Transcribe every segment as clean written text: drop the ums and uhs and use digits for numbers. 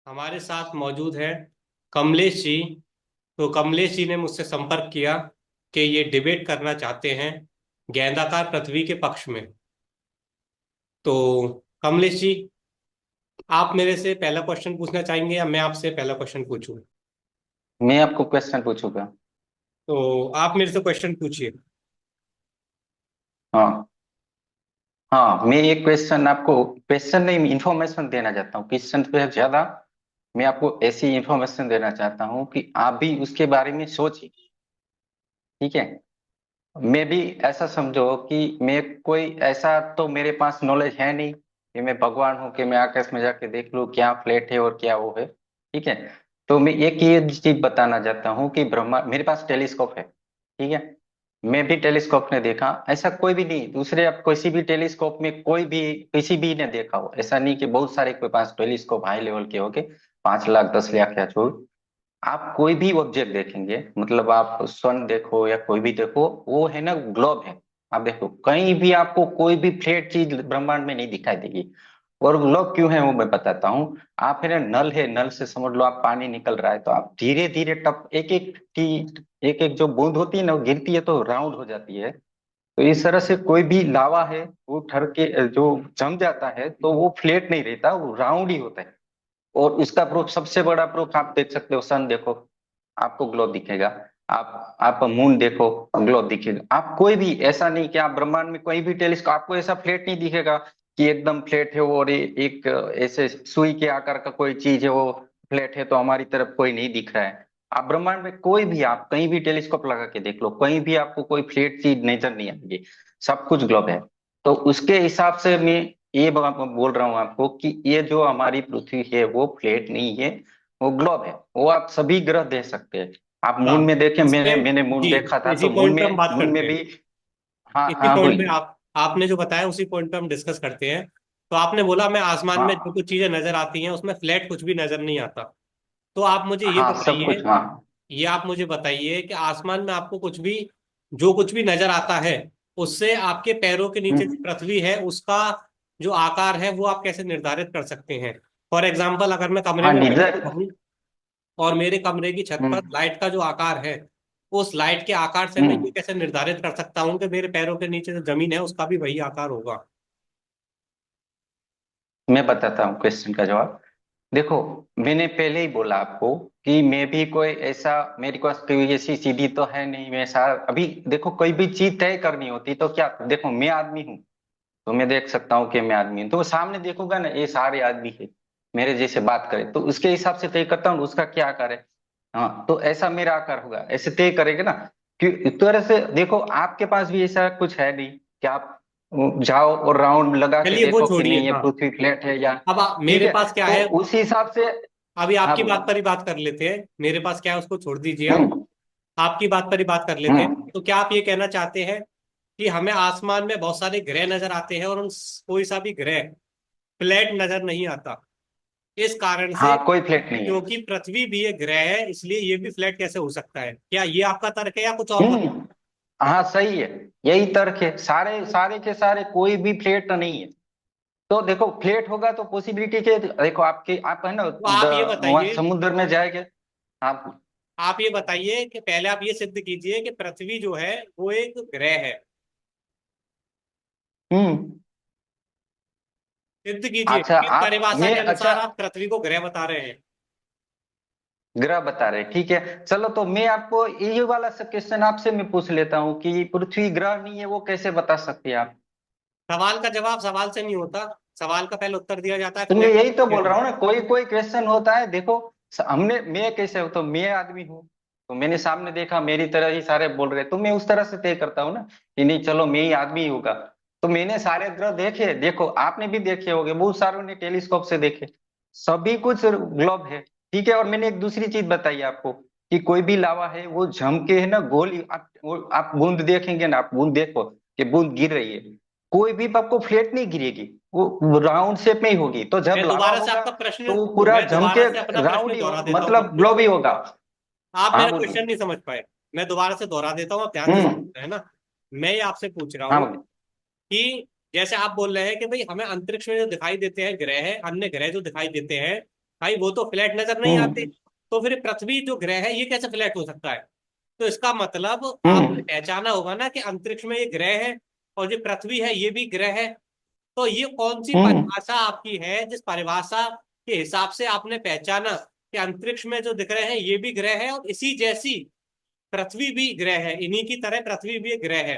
हमारे साथ मौजूद है कमलेश जी। तो कमलेश जी ने मुझसे संपर्क किया कि ये डिबेट करना चाहते हैं गेंदाकार पृथ्वी के पक्ष में। तो कमलेश जी, आप मेरे से पहला क्वेश्चन पूछना चाहेंगे या मैं आपसे पहला क्वेश्चन पूछूं? मैं आपको क्वेश्चन पूछूंगा। तो आप मेरे से क्वेश्चन पूछिए। हाँ। हाँ, मैं एक क्वेश्चन आपको क्वेश्चन नहीं इंफॉर्मेशन देना चाहता हूँ। क्वेश्चन पे ज्यादा मैं आपको ऐसी इंफॉर्मेशन देना चाहता हूँ कि आप भी उसके बारे में सोचिए। ठीक है। मैं भी ऐसा समझो कि मैं कोई ऐसा तो मेरे पास नॉलेज है नहीं कि मैं भगवान हूँ कि मैं आकाश में जाके देख लूँ क्या फ्लैट है और क्या वो है। ठीक है। तो मैं एक ये चीज बताना चाहता हूँ कि ब्रह्मा मेरे पास टेलीस्कोप है। ठीक है। मैं भी टेलीस्कोप ने देखा, ऐसा कोई भी नहीं दूसरे अब किसी भी टेलीस्कोप में कोई भी किसी भी ने देखा हो। ऐसा नहीं कि बहुत सारे के पास टेलीस्कोप हाई लेवल के होके 5 लाख 10 लाख या छोड़। आप कोई भी ऑब्जेक्ट देखेंगे, मतलब आप सन देखो या कोई भी देखो, वो है ना ग्लोब है। आप देखो कहीं भी आपको कोई भी फ्लैट चीज ब्रह्मांड में नहीं दिखाई देगी। और ग्लोब क्यों है वो मैं बताता हूँ। आप है ना, नल है, नल से समझ लो आप पानी निकल रहा है तो आप धीरे धीरे टप एक एक की एक एक जो बूंद होती है ना वो गिरती है तो राउंड हो जाती है। तो इस तरह से कोई भी लावा है वो ठर के जो जम जाता है तो वो फ्लैट नहीं रहता, वो राउंड ही होता है। और उसका प्रूफ सबसे बड़ा प्रूफ आप देख सकते हो, सन देखो आपको ग्लोब दिखेगा। आप मून देखो ग्लोब दिखेगा। आप कोई भी ऐसा नहीं कि आप ब्रह्मांड में कोई भी टेलीस्कोप आपको ऐसा फ्लैट नहीं दिखेगा कि एकदम फ्लैट है वो और एक ऐसे सुई के आकार का कोई चीज है वो फ्लैट है तो हमारी तरफ कोई नहीं दिख रहा है। आप ब्रह्मांड में कोई भी आप कहीं भी टेलीस्कोप लगा के देख लो, कहीं भी आपको कोई फ्लैट चीज नजर नहीं आएगी। सब कुछ ग्लोब है। तो उसके हिसाब से मैं ये बोल रहा हूँ आपको कि ये जो हमारी पृथ्वी है वो फ्लैट नहीं है, वो ग्लोब है। वो आप सभी ग्रह देख सकते हैं। आप मून हाँ, में देखें, इस पे, मैंने मैंने मून जी, देखा था इसी तो पॉइंट पे हम बात मून में करते हैं। भी। हाँ इसी हाँ पॉइंट पे बोलिए। आपने जो बताया उसी पॉइंट पे हम डिस्कस करते हैं। तो आपने बोला मैं आसमान में जो हाँ कुछ चीजें नजर आती हैं उसमें फ्लैट कुछ भी नजर नहीं आता। तो आप मुझे ये हाँ सब बताइए, कुछ हाँ। ये आप मुझे बताइए कि आसमान में आपको कुछ भी, जो कुछ भी नजर आता है, उससे आपके पैरों के नीचे जो हम्म, पृथ्वी है उसका जो आकार है वो आप कैसे निर्धारित कर सकते हैं? फॉर एग्जाम्पल, अगर मैं कमरे हाँ में निधर। बैठा हूँ और मेरे कमरे की छत पर हम्म लाइट का जो आकार है, उस लाइट के आकार से मैं हम्म ये कैसे निर्धारित कर सकता हूँ कि मेरे पैरों के नीचे जो जमीन है उसका भी वही आकार होगा? मैं बताता हूँ क्वेश्चन का जवाब। देखो, मैंने पहले ही बोला आपको कि मैं भी कोई ऐसा मेरे पास कोई ऐसी सीढ़ी तो है नहीं। मैं सारा अभी देखो कोई भी चीज तय करनी होती तो क्या देखो, मैं आदमी हूँ तो मैं देख सकता हूँ कि मैं आदमी हूँ, तो वो सामने देखूंगा ना ये सारे आदमी है मेरे जैसे बात करे तो उसके हिसाब से तय करता हूँ उसका क्या आकार है। हाँ, तो ऐसा मेरा आकार होगा, ऐसे तय करेगा ना। कि इस तरह से देखो आपके पास भी ऐसा कुछ है नहीं कि आप जाओ और राउंड लगा के चलिए वो देखो कि छोड़िए। नहीं ये हाँ, पृथ्वी फ्लैट है या। अब ठीक मेरे है। पास क्या तो है, उस हिसाब से। अभी हाँ आपकी बात बोलिए। पर ही बात कर लेते हैं। मेरे पास क्या है उसको छोड़ दीजिए आप। हम्म आपकी बात पर ही बात कर लेते हैं। हम्म तो क्या आप ये कहना चाहते हैं कि हमें आसमान में बहुत सारे ग्रह नजर आते हैं और उन कोई सा भी ग्रह फ्लैट नजर नहीं आता? इस कारण से, हाँ कोई फ्लैट नहीं है। क्योंकि पृथ्वी भी एक ग्रह है, इसलिए ये भी फ्लैट कैसे हो सकता है? क्या ये आपका तर्क है या कुछ और हम्म बताओ? हाँ सही है। यही तर्क है, सारे सारे के सारे कोई भी फ्लैट नहीं है। तो देखो फ्लैट होगा तो पॉसिबिलिटी के देखो आपके आप है ना तो आप ये वहां बताइए, समुद्र में जाएंगे। आप। आप ये बताइए कि पहले आप ये सिद्ध कीजिए कि पृथ्वी जो है वो एक ग्रह है। हम्म सिद्ध कीजिए अच्छा किस आप परिभाषा मैं के अच्छा अनुसार आप पृथ्वी को ग्रह बता रहे हैं। ग्रह बता रहे ठीक है, चलो तो मैं आपको ये वाला सब क्वेश्चन आपसे मैं पूछ लेता हूँ कि पृथ्वी ग्रह नहीं है वो कैसे बता सकते हैं आप। सवाल का जवाब सवाल से नहीं होता, सवाल का पहले उत्तर दिया जाता है तो मैं फ्लैट। यही तो बोल रहा हूँ ना, कोई कोई क्वेश्चन होता है देखो। हमने मैं कैसे हो तो मैं आदमी हूँ तो मैंने सामने देखा मेरी तरह ही सारे बोल रहे तो मैं उस तरह से तय करता हूँ ना कि नहीं चलो मैं ही आदमी होगा। तो मैंने सारे ग्रह देखे, देखो आपने भी देखे होंगे, बहुत सारों ने टेलीस्कोप से देखे। सभी कुछ ग्लोब है। ठीक है। और मैंने एक दूसरी चीज बताई आपको कि कोई भी लावा है वो जम के है ना गोल आप बूंद देखेंगे ना, आप बूंद देखो कि बूंद गिर रही है, कोई भी आपको फ्लैट नहीं गिरेगी, वो राउंड शेप में ही होगी। तो जब मैं लावा दोबारा से होगा आपका प्रश्न, तो वो पूरा मैं जम दोबारा के से अपना राउंड प्रश्न ही दोहरा हो, देता हूँ मतलब आपको। ग्लोब ही होगा। आप हाँ मेरा बोलिए। क्वेश्चन नहीं समझ पाए। मैं दोबारा से दोहरा देता हूँ, आप ध्यान से हम्म सुनते हैं ना। मैं ये आपसे पूछ रहा हाँ हूँ बोलिए। कि जैसे आप बोल रहे हैं कि भाई हमें अंतरिक्ष में जो दिखाई देते हैं ग्रह, अन्य ग्रह जो दिखाई देते हैं, भाई वो तो फ्लैट नजर नहीं आते, हम्म। तो फिर पृथ्वी जो ग्रह है ये कैसे फ्लैट हो सकता है? तो इसका मतलब आपने हम्म। पहचाना होगा ना कि अंतरिक्ष में ये ग्रह है और जो पृथ्वी है ये भी ग्रह है। तो ये कौन सी हम्म। परिभाषा आपकी है जिस परिभाषा के हिसाब से आपने पहचाना कि अंतरिक्ष में जो दिख रहे हैं ये भी ग्रह है और इसी जैसी पृथ्वी भी ग्रह है, इन्हीं की तरह पृथ्वी भी एक ग्रह है?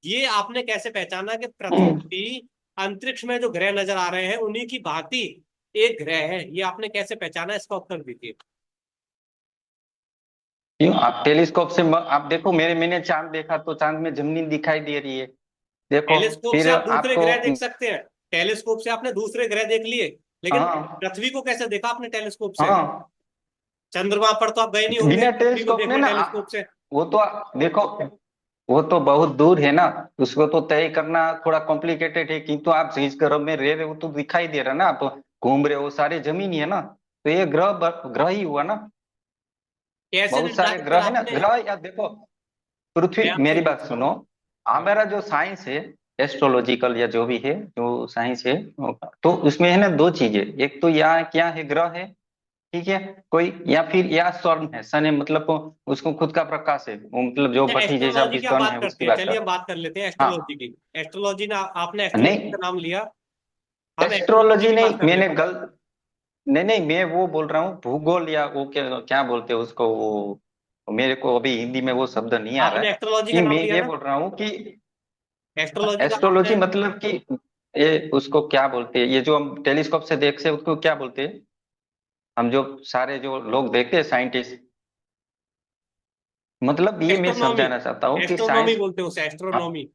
ये आपने कैसे पहचाना कि पृथ्वी हम्म। भी अंतरिक्ष में जो ग्रह नजर आ रहे हैं उन्हीं की भांति एक ग्रह है? ये आपने कैसे पहचाना, इसका उत्तर दीजिए। क्यों? आप टेलीस्कोप से आप देखो, मैंने चांद देखा तो चांद में जमीन दिखाई दे रही है। देखो टेलीस्कोप से फिर आप दूसरे आपको। ग्रह देख सकते हैं, टेलीस्कोप से आपने दूसरे ग्रह देख लिए, लेकिन हाँ। पृथ्वी को कैसे देखा आपने टेलीस्कोप से? हाँ, चंद्रमा पर तो आप गए नहीं होंगे बिना पृथ्वी को टेलीस्कोप ने देखने ना टेलीस्कोप से। वो तो देखो, वो तो बहुत दूर है ना, उसको तो तय करना थोड़ा कॉम्प्लिकेटेड है, किंतु आप जिस ग्रह में रह रहे हो तो दिखाई दे रहा है ना, आप घूम रहे हो, सारे जमीन ही है ना, तो ये ग्रह ही हुआ ना। कैसे बहुत सारे निर्धारित ग्रह करा है ना, आपने? ग्रह या देखो, पृथ्वी, मैं आपसे मेरी बात पूछ रहा सुनो। हूँ। हाँ। हमारा जो साइंस है, एस्ट्रोलॉजिकल या जो भी है, जो साइंस है, तो उसमें है ना दो चीजें, एक तो यहाँ क्या है, ग्रह है, ठीक है, कोई, या फिर या सन है, सन है मतलब उसको खुद का प्रकाश है, वो मतलब जो अच्छा, भट्टी जैसा एस्ट्रोलॉजी भी की आप सन बात है करते उसकी हैं, बात चलिए कर। हम बात कर लेते हैं एस्ट्रोलॉजी हाँ। की। एस्ट्रोलॉजी ना, आपने एस्ट्रोलॉजी नहीं, का नाम लिया, हम एस्ट्रोलॉजी एस्ट्रोलॉजी की नहीं, बात कर मैंने लेते हैं। गलत, नहीं नहीं, मैं वो बोल रहा हूँ भूगोल, या वो क्या क्या बोलते हैं उसको, वो मेरे को अभी हिंदी में वो शब्द नहीं आ रहा आपने है, एस्ट्रोलॉजी का कि नाम मैं लिया ये ना? बोल रहा हूँ कि एस्ट्रोलॉजी का आपने। एस्ट्रोलॉजी मतलब कि ये उसको क्या बोलते हैं, ये जो हम टेलीस्कोप से देखते हैं उसको क्या बोलते हैं, हम जो सारे जो लोग देखते हैं साइंटिस्ट, मतलब ये मैं एस्ट्रोनॉमी, समझाना चाहता हूँ कि एस्ट्रोनॉमी साइंस। बोलते हैं उसे, एस्ट्रोनॉमी।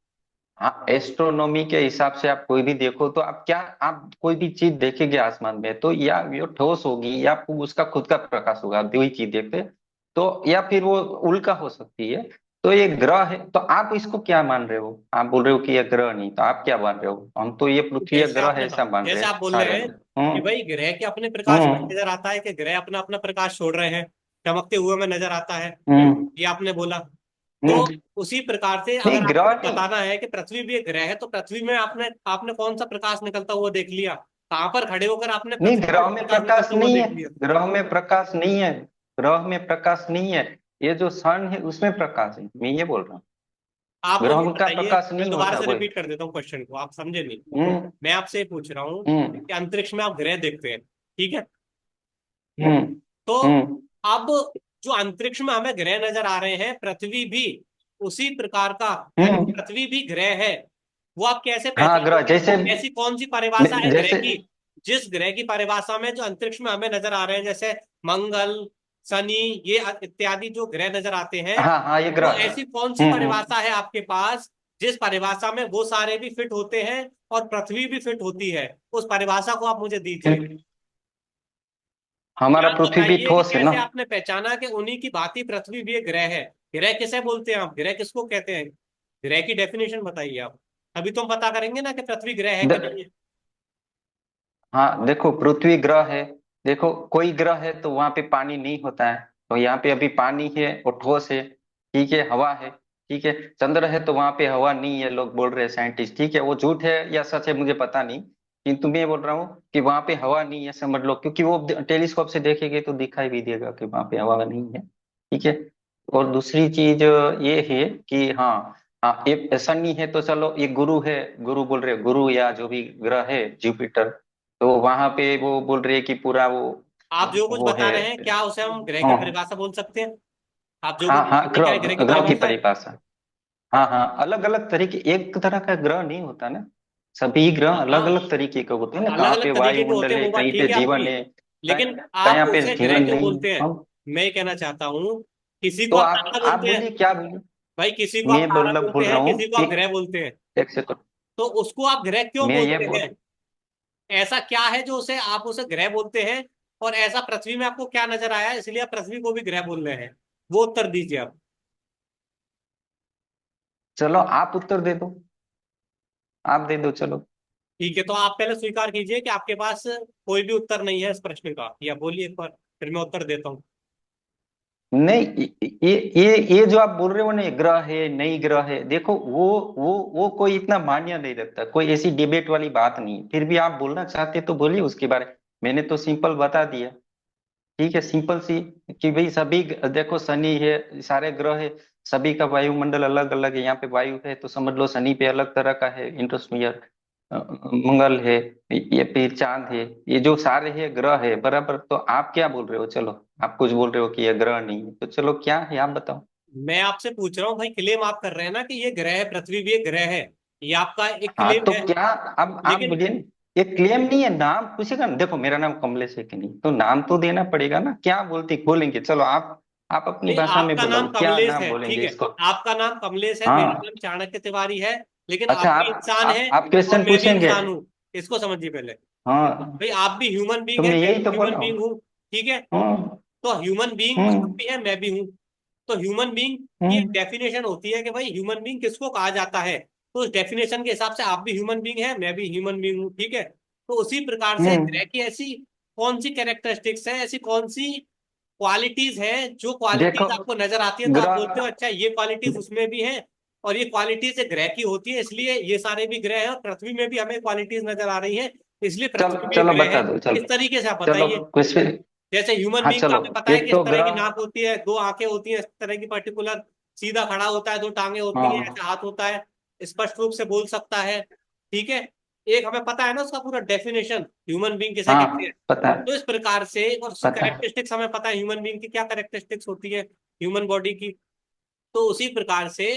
हाँ, एस्ट्रोनॉमी के हिसाब से आप कोई भी देखो तो आप क्या, आप कोई भी चीज देखेंगे आसमान में तो या ये ठोस होगी या उसका खुद का प्रकाश होगा, आप दो ही चीज देखते, तो या फिर वो उल्का हो सकती है। तो ये ग्रह है, तो आप इसको क्या मान रहे हो, आप बोल रहे हो कि ये ग्रह नहीं, तो आप क्या मान रहे हो, हम तो ये पृथ्वी एक ग्रह है ऐसा मान रहे जैसे हैं आप बोल रहे सारे। हैं कि हम्म। भाई ग्रह के अपने प्रकाश में हम्म। नजर आता है कि ग्रह अपना अपना प्रकाश छोड़ रहे हैं, चमकते हुए में नजर आता है, हम्म। ये आपने बोला। तो हम्म। उसी प्रकार से अगर नहीं, आपको ग्रह ये नहीं। बताना है कि पृथ्वी भी एक ग्रह है, तो पृथ्वी में आपने आपने कौन सा प्रकाश निकलता हुआ देख लिया? कहाँ पर खड़े होकर आपने नहीं, पृथ्वी ग्रह में में प्रकाश प्रकाश निकलता हुआ नहीं है, देख लिया? ग्रह में प्रकाश नहीं है, ग्रह में प्रकाश नहीं है, ये जो सन है उसमें प्रकाश है, मैं ये बोल रहा हूँ, आप मुझे ग्रह का बताइए, प्रकाश मैं नहीं दोबारा होता से कोई। रिपीट कर देता हूँ क्वेश्चन को, आप समझे नहीं। हम्म। मैं आपसे ये पूछ रहा हूँ हम्म। कि अंतरिक्ष में आप ग्रह देखते हैं, ठीक है? हम्म। तो हम्म। अब जो अंतरिक्ष में हमें ग्रह नजर आ रहे हैं, पृथ्वी भी उसी प्रकार का, यानी हम्म। पृथ्वी भी ग्रह है, वो आप कैसे हाँ, ग्रह पहचानोगे? जैसे, ऐसी कौन सी परिभाषा है ग्रह जैसे, की, जिस ग्रह की परिभाषा में जो अंतरिक्ष में हमें नजर आ रहे हैं, जैसे मंगल, शनि, ये इत्यादि जो ग्रह नजर आते हैं, हाँ हाँ, ये वो ग्रह। ऐसी कौन सी हम्म। परिभाषा है आपके पास जिस परिभाषा में वो सारे भी फिट होते हैं और पृथ्वी भी फिट होती है? उस परिभाषा को आप मुझे दीजिए। हमारा या आप पृथ्वी भी बताइए कि ठोस है ना। कैसे आपने पहचाना कि उन्हीं की भांति पृथ्वी भी एक ग्रह है? ग्रह किसे बोलते हैं आप, ग्रह किसको कहते हैं? ग्रह की डेफिनेशन बताइए आप, अभी तो हम पता करेंगे ना कि पृथ्वी ग्रह है कि नहीं है। हाँ देखो, पृथ्वी ग्रह है, देखो कोई ग्रह है तो वहां पे पानी नहीं होता है, तो यहाँ पे अभी पानी है और ठोस है, ठीक है, हवा है, ठीक है। चंद्र है तो वहां पे हवा नहीं है, लोग बोल रहे हैं साइंटिस्ट, ठीक है, वो झूठ है या सच है मुझे पता नहीं, किंतु मैं बोल रहा हूँ कि वहां पे हवा नहीं है, समझ लो, क्योंकि वो टेलीस्कोप से देखेंगे तो दिखाई भी देगा कि वहां पे हवा नहीं है, ठीक है। और दूसरी चीज ये है कि हाँ, हाँ ये शनि है तो चलो ये गुरु है, गुरु बोल रहे, गुरु या जो भी ग्रह है, जुपिटर, तो वहां पे वो बोल रही है कि पूरा आप जो कुछ वो बता है। रहे हैं, क्या उसे हम ग्रह की हाँ। परिभाषा बोल सकते हैं? आप जो कुछ हाँ हाँ, बताते हैं, क्या ग्रह, है ग्रह की ग्रह की परिभाषा है? परिभाषा। हाँ हाँ, अलग अलग तरीके, एक तरह का ग्रह नहीं होता ना, सभी ग्रह हाँ अलग हाँ, अलग तरीके के होते हैं ना, अलग कहाँ पे अलग तरीके के होते वायुमंडल हैं, है, वो बात कहीं पे ठीक है जीवन आपकी, है, लेकिन आप कहीं पे उसे ग्रह जीवन क्यों नहीं है। बोलते हैं? हम, मैं ये कहना चाहता हूँ, किसी को तो आप तारा आप बोलते हैं, बोलिए क्या बोलिए। भाई किसी को आप मैं तारा मतलब बोलते बोल रहा हैं, हूँ किसी को कि आप ग्रह बोलते हैं, एक सेकंड, तो उसको आप ग्रह क्यों मैं ये बोलते बोल, हैं? ऐसा क्या है जो उसे आप उसे ग्रह बोलते हैं? और ऐसा पृथ्वी में आपको क्या नजर आया इसलिए आप पृथ्वी को भी ग्रह बोल रहे हैं? वो उत्तर दीजिए आप। चलो आप उत्तर दे दो, आप दे दो चलो। ठीक है, तो आप पहले स्वीकार कीजिए कि आपके पास कोई भी उत्तर नहीं है इस प्रश्न का, या बोलिए एक बार, फिर मैं उत्तर देता हूँ। नहीं, ये जो आप बोल रहे हो ना, ये ग्रह है नहीं ग्रह है, देखो वो कोई इतना मान्य नहीं रखता, कोई ऐसी डिबेट वाली बात नहीं है, फिर भी आप बोलना चाहते तो बोलिए उसके बारे में, मैंने तो सिंपल बता दिया। ठीक है, सिंपल सी, कि भाई सभी देखो शनि है, सारे ग्रह है, सभी का वायुमंडल अलग अलग है। यहाँ पे वायु है तो समझ लो शनि पे अलग तरह का है इंट्रोस्फियर, मंगल है, ये फिर चांद है, ये जो सारे है ग्रह है बराबर। तो आप क्या बोल रहे हो, चलो आप कुछ बोल रहे हो कि ये ग्रह नहीं है, तो चलो क्या है आप बताओ। मैं आपसे पूछ रहा हूँ भाई, क्लेम आप कर रहे हैं ना कि ये ग्रह है, पृथ्वी भी एक ग्रह है, ये आपका एक हाँ क्लेम तो है। क्या, अब आप लेकिन बोलिए, ये क्लेम नहीं है, नाम पूछेगा ना, देखो मेरा नाम कमलेश है कि नहीं, तो नाम तो देना पड़ेगा ना, क्या बोलते बोलेंगे, चलो आप अपनी नहीं, भाषा में आपका नाम बताओ क्या कमलेश नाम है, ठीक बोलेंगे है। इसको। आपका नाम कमलेश है, मेरा हाँ, नाम चाणक्य तिवारी है। लेकिन अच्छा, आप भी इंसान है आप और क्वेश्चन मैं भी पूछेंगे। इंसान हूँ। इसको समझिए पहले। हाँ, भाई आप भी ह्यूमन तो बींग है, मैं मैं यही भी तो बोल ह्यूमन रहा बींग हूँ। हूँ, ठीक है। हम्म। तो ह्यूमन बींग आप हम्म। भी है, मैं भी हूँ। तो ह्यूमन बींग की एक हम्म। डेफिनेशन होती है कि भाई ह्यूमन बींग किसको कहा जाता है। तो उस डेफिनेशन के हिसाब से आप भी ह्यूमन बींग है, मैं भी ह्यूमन बींग हूँ, ठीक है। तो उसी प्रकार से हम्म। ग्रह की ऐसी कौन सी कैरेक्टरिस्टिक्स है, ऐसी कौन सी क्वालिटीज है, जो देखो क्वालिटीज आपको नजर आती है तो आप बोलते हो ग्रह, अच्छा ये क्वालिटीज उसमें भी है। और ये क्वालिटीज ग्रह की होती है, इसलिए ये सारे भी ग्रह हैं, और पृथ्वी में भी हमें क्वालिटीज नजर आ रही है, इसलिए पृथ्वी चलो भी एक चलो ग्रह है। बता दो, इस चलो तरीके से आप चलो बताइए। क्वेश्चन। जैसे ह्यूमन हाँ बींग का चलो, हमें पता है कि एक इस तो तरह की ग्रह। नाक होती है, दो आंखें होती हैं, इस तरह की पर्टिकुलर, सीधा खड़ा होता है, दो टांगे होती हैं, हाँ, ऐसा हाथ होता है, स्पष्ट रूप से बोल सकता है, ठीक है। एक हमें पता है ना उसका पूरा डेफिनेशन, ह्यूमन बींग किसे कहते हाँ हैं। पता है, तो इस प्रकार से, और उसकी पता है। कैरेक्टरिस्टिक्स हमें पता है ह्यूमन बींग की क्या कैरेक्टरिस्टिक्स होती है, ह्यूमन बॉडी की। तो उसी प्रकार से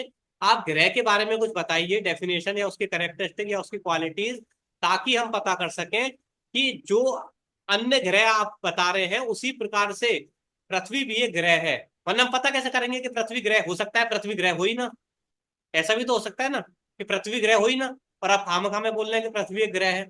आप ग्रह के बारे में कुछ बताइए, डेफिनेशन या उसकी कैरेक्टरिस्टिक या उसकी क्वालिटीज, ताकि हम पता कर सकें कि जो अन्य ग्रह आप बता रहे हैं उसी प्रकार से पृथ्वी भी एक ग्रह है। वरना हम पता कैसे करेंगे कि पृथ्वी ग्रह हो सकता है, पृथ्वी ग्रह हो ही ना। ऐसा भी तो हो सकता है ना कि पृथ्वी ग्रह हो ही ना, और आप खामखा में बोल रहे हैं कि पृथ्वी एक ग्रह है।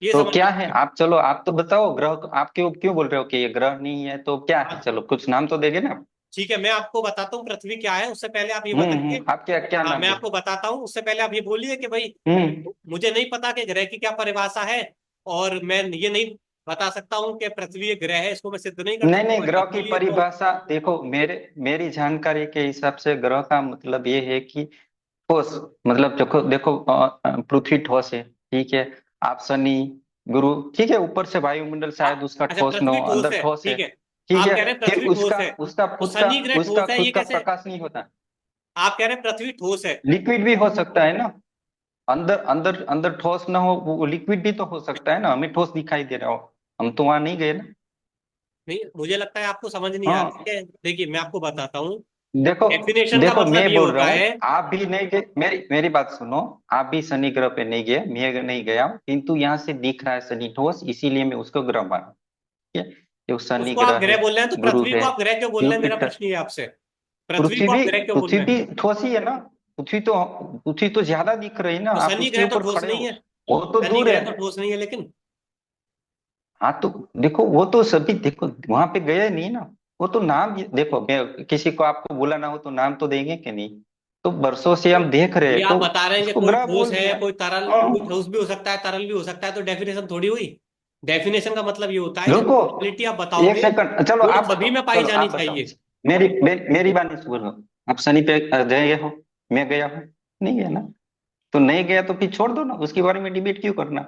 ये तो समझ क्या है, लीजिए। आप चलो आप तो बताओ ग्रह आप क्यों क्यों बोल रहे हो कि ये ग्रह नहीं है, तो क्या है, हाँ, चलो कुछ नाम तो देगे ना। ठीक है, मैं आपको बताता हूँ पृथ्वी क्या है, उससे पहले आप ये बताइए। आप क्या क्या हाँ, नाम मैं दे। आपको बताता हूँ, उससे पहले आप ये बोलिए कि भाई हम्म। मुझे नहीं पता कि ग्रह की क्या परिभाषा है, और मैं ये नहीं बता सकता हूँ कि पृथ्वी एक ग्रह है, इसको मैं सिद्ध नहीं कर नहीं सकता नहीं, हूँ। ग्रह आप की बोलिए तो। परिभाषा देखो, मेरी जानकारी के हिसाब से ग्रह का मतलब ये है कि ठोस, मतलब देखो देखो पृथ्वी ठोस है, ठीक है। आप शनि, गुरु, ठीक है, ऊपर से वायुमंडल शायद उसका अच्छा, ठोस न पृथ्वी हो, ठोस अंदर है, ठोस है, ठीक है। ठीक आप है। कह रहे हैं फिर पृथ्वी ठोस उसका है, उसका तो खुद का शनि ग्रह उसका ठोस है, ये खुद का कैसे? प्रकाश नहीं होता। आप कह रहे हैं पृथ्वी ठोस है। लिक्विड भी हो सकता है ना, अंदर अंदर अंदर ठोस ना हो, वो लिक्विड भी तो हो सकता है ना, हमें ठोस दिखाई दे रहा हो, हम तो वहां नहीं गए ना। नहीं, मुझे लगता है आपको समझ नहीं आ रही हाँ, है। देखिए, मैं आपको बताता हूँ। देखो डेफिनेशन का देखो मतलब मैं ये बोल रहा होता हूँ, है। आप भी नहीं गए, मेरी मेरी बात सुनो। आप भी शनि ग्रह पे नहीं गए, मैं नहीं गया हूँ, किंतु यहाँ से दिख रहा है शनि ठोस, इसीलिए मैं उसको ग्रह माना, ठीक है। ये शनि उसको आप ग्रह है, ग्रह बोल रहे हैं, तो गुरु पृथ्वी है, को आप ग्रह क्यों बोल रहे हैं, मेरा जुपिटर। प्रश्न ये है आपसे। पृथ्वी पृथ्वी को भी आप ग्रह क्यों बोल पृथ्वी रहे हैं? भी ठोस ही है ना। पृथ्वी तो पृथ्वी तो ज्यादा दिख रही है ना, तो आप शनि उसके ग्रह तो ऊपर ठोस खड़े नहीं हो, है। वो तो शनि दूर ग्रह है। तो ठोस नहीं है, लेकिन हाँ तो देखो, वो तो सभी देखो वहां पे गए नहीं ना, वो तो नाम देखो, मैं किसी को आपको बुलाना हो तो नाम तो देंगे कि नहीं, तो वर्षों से तो हम देख रहे ये हैं, आप तो बता रहे हैं कि उसको कोई ग्रह ठोस बोल है, दिया। कोई तरल, कोई हाँ, ठोस भी हो सकता है, तरल भी हो सकता है, तो डेफिनेशन थोड़ी हुई। डेफिनेशन का मतलब ये होता है कि जो रुको क्वालिटी आप एक बताओगे सेकंड, चलो वो आप सभी बताओ, में पाई चलो जानी आप बताओ, चाहिए। मेरी बात नहीं सुनो। आप शनि पे गए हो, मैं गया हूँ, नहीं गया ना, तो नहीं गया तो फिर छोड़ दो ना, उसके बारे में डिबेट क्यों करना।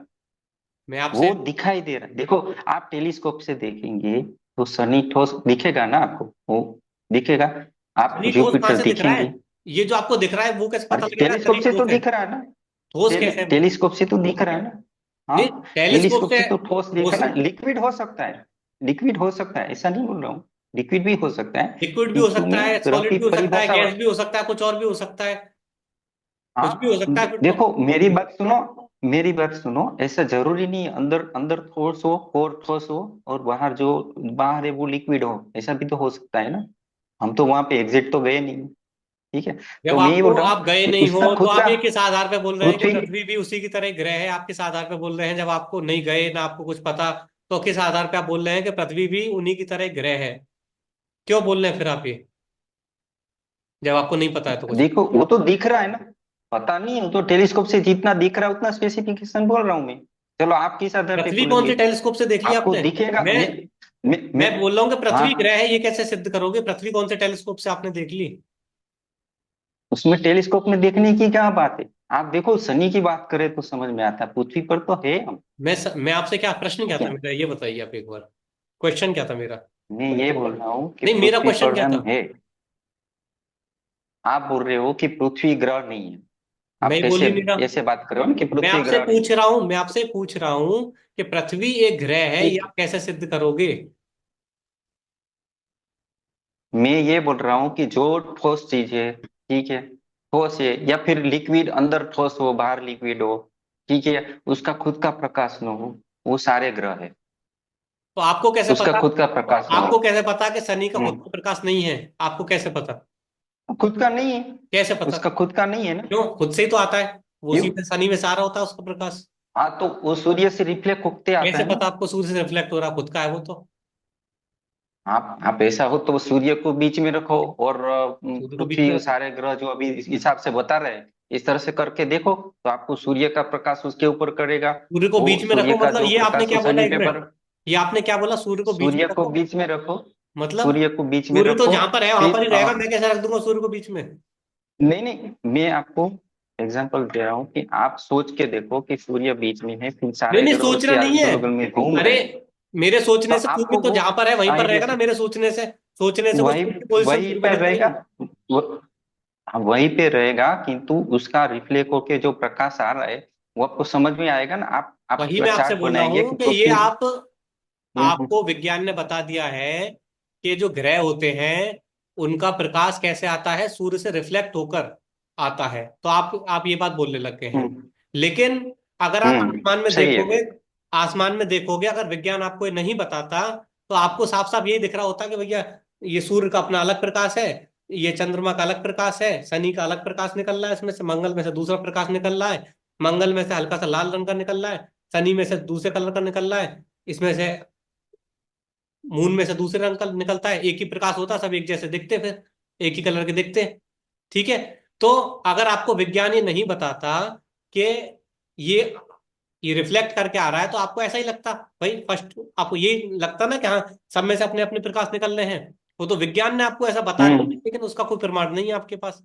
मैं आपसे। वो दिखाई दे रहा है, देखो आप टेलीस्कोप से देखेंगे तो शनि ठोस दिखेगा ना आपको, वो दिखेगा। आप शनि ठोस कहाँ जुपिटर से दिख रहा है? दिखेंगे, ये जो आपको दिख रहा है वो कैसे और पता लगेगा टेलीस्कोप शनि से तो ठोस है? दिख रहा है ना, ठोस कैसे है वो? टेलीस्कोप से तो दिख रहा है ना। नहीं, हाँ, टेलीस्कोप टेलीस्कोप से से तो ठोस दिखा ठोस। ना, लिक्विड हो सकता है, लिक्विड हो सकता है, ऐसा नहीं बोल रहा हूँ, लिक्विड भी हो सकता है, लिक्विड भी हो किंतु सकता मैं है, ग्रह सॉलिड की भी हो सकता है, परिभाषा। गैस भी हो सकता है, कुछ और भी हो सकता है। कुछ भी हो हाँ सकता है फिर तो। देखो मेरी बात सुनो, मेरी बात सुनो, ऐसा जरूरी नहीं है अंदर अंदर ठोस हो और ठोस हो, और बाहर जो बाहर है वो लिक्विड हो, ऐसा भी तो हो सकता है ना। हम तो वहां पे एग्जिट तो गए नहीं, ठीक है। जब तो मैं ये आपको बोल रहा आप हूँ गए कि नहीं हो उसका तो खुद आप का ये किस आधार पे बोल रहे हैं कि पृथ्वी, पृथ्वी भी उसी की तरह एक ग्रह है? आप किस आधार पे बोल रहे हैं, जब आपको नहीं गए ना आपको कुछ पता, तो किस आधार पे आप बोल रहे हैं कि पृथ्वी भी उन्हीं की तरह एक ग्रह है? क्यों बोल रहे हैं फिर आप ये, जब आपको नहीं पता है तो कुछ? देखो वो तो दिख रहा है ना, पता नहीं है, वो तो टेलीस्कोप से जितना दिख रहा है उतना स्पेसिफिकेशन बोल रहा हूँ मैं। चलो आप किस आधार पे पृथ्वी कौन से बोलेंगे, टेलीस्कोप से देख लिया आपको आपने? दिखेगा, मैं मैं मैं बोल रहा हूँ कि पृथ्वी हाँ, ग्रह है, ये कैसे सिद्ध करोगे? पृथ्वी कौन से टेलीस्कोप से आपने देख ली? उसमें टेलीस्कोप में देखने की क्या बात है। आप देखो शनि की बात करें तो समझ में आता है, पृथ्वी पर तो है हम, मैं आपसे क्या प्रश्न क्या ठीक था है। मेरा, ये बताइए आप एक बार। क्वेश्चन क्या था मेरा? मैं ये बोल रहा हूँ कि नहीं, मेरा पृथ्वी क्वेश्चन पर क्या हम था? है। आप बोल रहे हो कि पृथ्वी ग्रह नहीं है। मैं आप कैसे बोली मेरा, ऐसे बात कर रहे हो ना कि पृथ्वी ग्रह नहीं है। मैं आपसे पूछ रहा हूं कि पृथ्वी एक ग्रह है, ये ठीक आप है। कैसे सिद्ध करोगे? मैं ये बोल रहा हूँ कि जो ठोस चीज है, ठीक है, ठोस है या फिर लिक्विड, अंदर ठोस हो बाहर लिक्विड हो, ठीक है, उसका खुद का प्रकाश न हो, वो सारे ग्रह है। तो आपको कैसे उसका पता? खुद का प्रकाश न हो। आपको कैसे पता कि शनि का खुद हम्म। का प्रकाश नहीं है? आपको कैसे पता? खुद का नहीं है। कैसे पता? उसका खुद का नहीं है ना। क्यों? खुद से ही तो आता है, वो क्यों? सीधे शनि में से आ रहा होता है उसका प्रकाश। हाँ, तो वो सूर्य से रिफ्लेक्ट होते आता कैसे है ना। पता आपको सूर्य से रिफ्लेक्ट हो रहा? खुद का है वो तो। आप ऐसा हो तो सूर्य को बीच में रखो, और सूर्य को बीच पृथ्वी में और रखो? सारे ग्रह जो अभी इस हिसाब से बता रहे हैं, इस तरह से करके देखो तो आपको सूर्य का प्रकाश उसके ऊपर करेगा। सूर्य को वो बीच में सूर्य रखो का मतलब जो ये आपने प्रकाश वो क्या बोला? शनि एक पे पर। मिनट, ये आपने क्या बोला? सूर्य को बीच में सूर्य को रखो बीच में रखो। मतलब? सूर्य को बीच में सूर्य तो रखो। जहां पर है वहां पर फिर ही रहेगा, मैं कैसे रख दूंगा सूर्य को बीच में? नहीं नहीं, मैं आपको एग्जांपल दे रहा हूँ कि आप सोच के देखो कि सूर्य बीच में है, फिर नहीं सारे नहीं, ग्रह सोचना उसके नहीं है। अगल बगल में घूम अरे, रहे हैं। मेरे तो सोचने से सूर्य आपको तो वो जहां पर है वहीं पर आइडिया रहेगा ना, से मेरे सोचने से वो वही सूर्य की पोजीशन वही थोड़ी पे बदल रहेगा। जाएगी। वो- हाँ, वहीं पे रहेगा, किंतु उसका रिफ्लेक्ट होके जो प्रकाश आ रहा है वो आपको समझ में आएगा ना। आप वही पूरा मैं आपसे चार्ट बोल रहा बनाएंगे हूँ कि कि ये पृथ्वी। आप, हम्म। आपको विज्ञान ने बता दिया है कि जो ग्रह होते हैं उनका प्रकाश कैसे आता है, सूर्य से रिफ्लेक्ट होकर आता है, तो आप ये बात बोलने लग गए हैं। हम्म। लेकिन अगर आप आसमान में सही देखोगे, है। अगर विज्ञान आपको ये नहीं बताता, तो आपको साफ साफ यही दिख रहा होता कि भैया ये सूर्य का अपना अलग प्रकाश है, ये चंद्रमा का अलग प्रकाश है, शनि का अलग प्रकाश निकल रहा है, इसमें से मंगल में से दूसरा प्रकाश निकल रहा है, मंगल में से हल्का सा लाल रंग का निकल रहा है, शनि में से दूसरे कलर का निकल रहा है, इसमें से मून में से दूसरे रंग का निकलता है। एक ही प्रकाश होता है, सब एक जैसे दिखते, फिर एक ही कलर के दिखते हैं। ठीक है। तो अगर आपको विज्ञान ये नहीं बताता कि ये ये रिफ्लेक्ट करके आ रहा है, तो आपको ऐसा ही लगता भाई, फर्स्ट आपको ये लगता ना कि हाँ, सब में से अपने अपने प्रकाश निकल रहे हैं। वो तो विज्ञान ने आपको ऐसा बता दिया, हम्म। लेकिन उसका कोई प्रमाण नहीं है आपके पास।